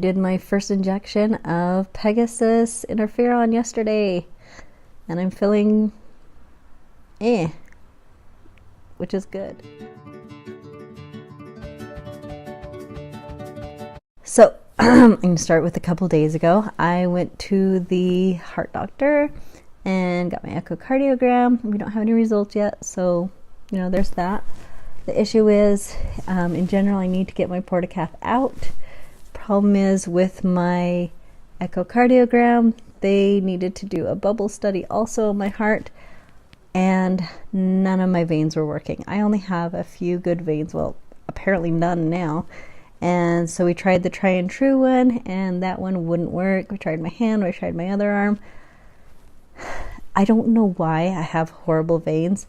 did my first injection of Pegasys Interferon yesterday, and I'm feeling which is good. So I'm going to start with a couple days ago. I went to the heart doctor and got my echocardiogram. We don't have any results yet, so there's that. The issue is, in general, I need to get my Portacath out. Problem is, with my echocardiogram, they needed to do a bubble study also on my heart, and none of my veins were working. I only have a few good veins, well, apparently none now. And so we tried the try and true one, and that one wouldn't work. We tried my hand, we tried my other arm. I don't know why I have horrible veins.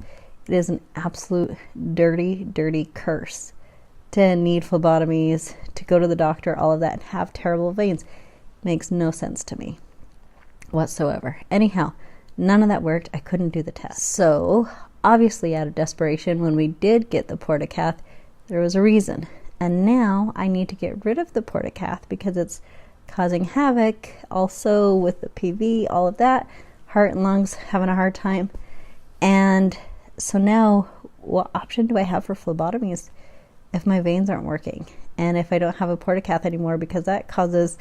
It is an absolute dirty, dirty curse to need phlebotomies, to go to the doctor, all of that, and have terrible veins. Makes no sense to me whatsoever. Anyhow, none of that worked. I couldn't do the test. So obviously, out of desperation, when we did get the Portacath, there was a reason. And now I need to get rid of the Portacath because it's causing havoc also with the PV, all of that. Heart and lungs having a hard time. And so now, what option do I have for phlebotomies if my veins aren't working? And if I don't have a Portacath anymore, because that causes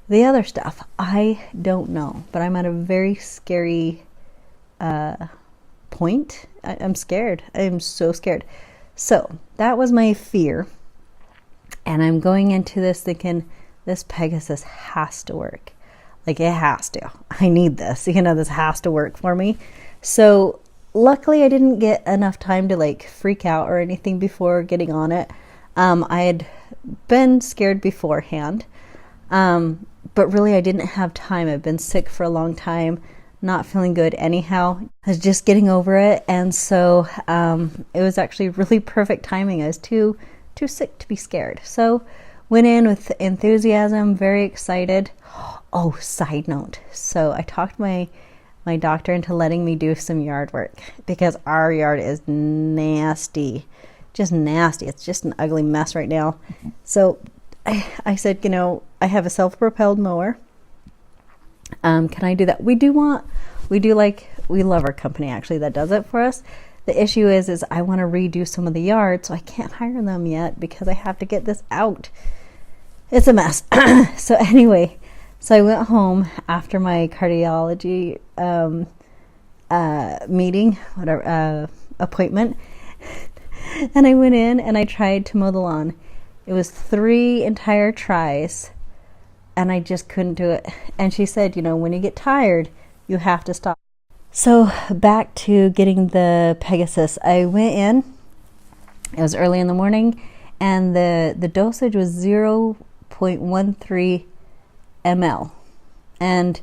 the other stuff? I don't know. But I'm at a very scary point. I'm scared. I'm so scared. So that was my fear. And I'm going into this thinking this Pegasys has to work. Like, it has to. I need this. This has to work for me. So luckily I didn't get enough time to freak out or anything before getting on it. I had been scared beforehand. But really I didn't have time. I've been sick for a long time, not feeling good anyhow. I was just getting over it. And so it was actually really perfect timing. I was too sick to be scared. So went in with enthusiasm, very excited. Oh, side note. So I talked my doctor into letting me do some yard work because our yard is nasty. Just nasty. It's just an ugly mess right now. So I said, I have a self-propelled mower. Can I do that? We love our company actually that does it for us. The issue is I want to redo some of the yard, so I can't hire them yet because I have to get this out. It's a mess. So anyway, so I went home after my cardiology meeting, appointment, and I went in and I tried to mow the lawn. It was 3 entire tries, and I just couldn't do it. And she said, when you get tired, you have to stop. So back to getting the Pegasys. I went in, it was early in the morning, and the dosage was 0.13 ml. And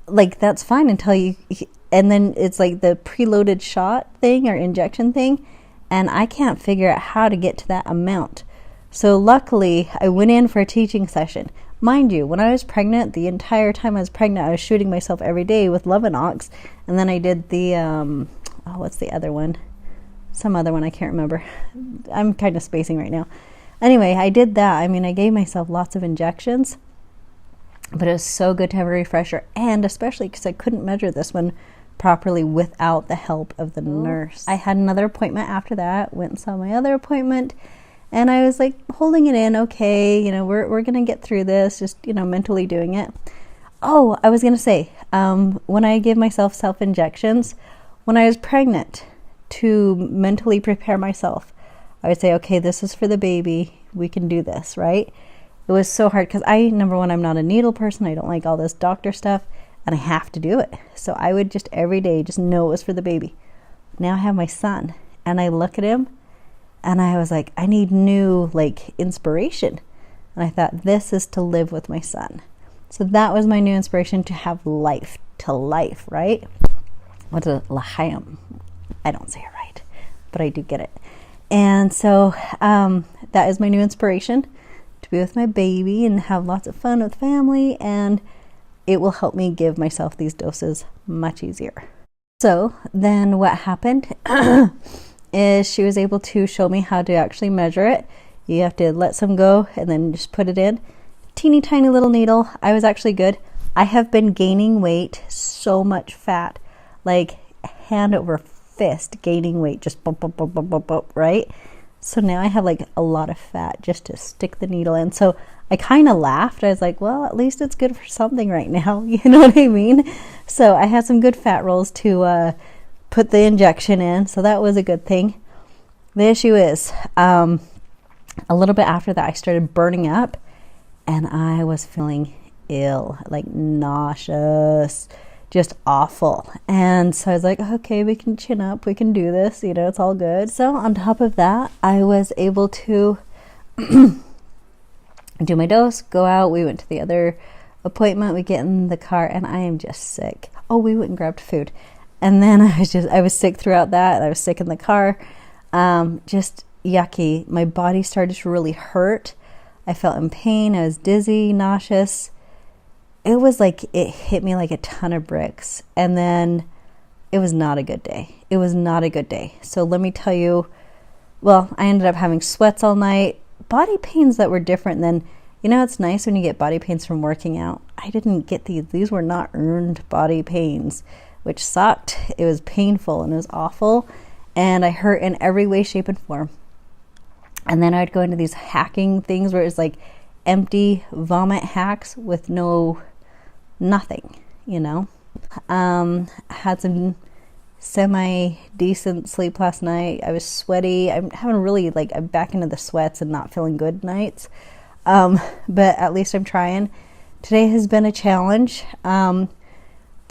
that's fine until and then it's the preloaded shot thing or injection thing, and I can't figure out how to get to that amount. So luckily I went in for a teaching session. Mind you, when I was pregnant, the entire time I was pregnant, I was shooting myself every day with Levinox. And then I did the, what's the other one? Some other one, I can't remember. I'm kind of spacing right now. Anyway, I did that. I gave myself lots of injections. But it was so good to have a refresher. And especially because I couldn't measure this one properly without the help of the nurse. I had another appointment after that, went and saw my other appointment. And I was holding it in, okay, we're going to get through this, just, mentally doing it. Oh, I was going to say, when I give myself self-injections, when I was pregnant, to mentally prepare myself, I would say, okay, this is for the baby. We can do this, right? It was so hard because number one, I'm not a needle person. I don't like all this doctor stuff, and I have to do it. So I would just every day just know it was for the baby. Now I have my son, and I look at him, and I was like, I need new inspiration. And I thought, this is to live with my son. So that was my new inspiration, to have life, right? What's a l'chaim? I don't say it right, but I do get it. And so that is my new inspiration, to be with my baby and have lots of fun with family. And it will help me give myself these doses much easier. So then what happened is she was able to show me how to actually measure it. You have to let some go and then just put it in. teeny tiny little needle. I was actually good. I have been gaining weight, so much fat, like hand over fist gaining weight, just bump, bump, bump, bump, bump, bump, right? So now I have like a lot of fat just to stick the needle in. So I kind of laughed. I was like, well, at least it's good for something right now. You know what I mean? So I had some good fat rolls to put the injection in. So that was a good thing. The issue is, a little bit after that, I started burning up and I was feeling ill, like nauseous, just awful. And so I was like, okay, we can chin up, we can do this, you know, it's all good. So on top of that, I was able to do my dose, go out. We went to the other appointment, we get in the car, and I am just sick. Oh, we went and grabbed food. And then I was sick throughout that. I was sick in the car. Just yucky. My body started to really hurt. I felt in pain. I was dizzy, nauseous. It was like it hit me like a ton of bricks. And then it was not a good day. It was not a good day. So let me tell you, well, I ended up having sweats all night, body pains that were different than, you know, it's nice when you get body pains from working out. I didn't get these. These were not earned body pains, which sucked. It was painful and it was awful. And I hurt in every way, shape, and form. And then I'd go into these hacking things where it's like empty vomit hacks with nothing, you know. Had some semi-decent sleep last night. I was sweaty. I'm back into the sweats and not feeling good nights. But at least I'm trying. Today has been a challenge, but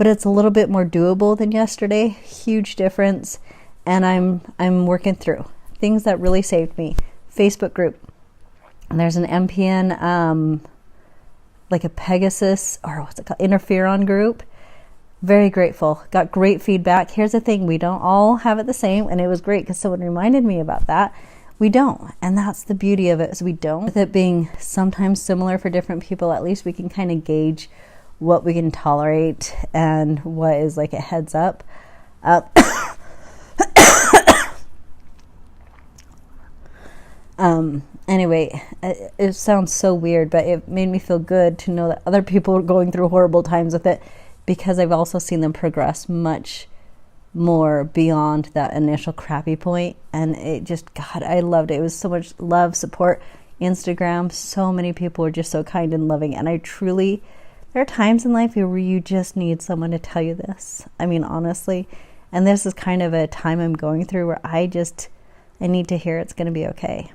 it's a little bit more doable than yesterday. Huge difference. And I'm working through things that really saved me. Facebook group. And there's an MPN, like a Pegasys, or what's it called, Interferon group. Very grateful. Got great feedback. Here's the thing. We don't all have it the same. And it was great because someone reminded me about that. We don't. And that's the beauty of it, is we don't. With it being sometimes similar for different people, at least we can kind of gauge what we can tolerate and what is like a heads up. Anyway, it sounds so weird, but it made me feel good to know that other people are going through horrible times with it, because I've also seen them progress much more beyond that initial crappy point. And it just, God, I loved it. It was so much love, support, Instagram. So many people were just so kind and loving. And I truly, there are times in life where you just need someone to tell you this. I mean, honestly, and this is kind of a time I'm going through where I need to hear it's going to be okay.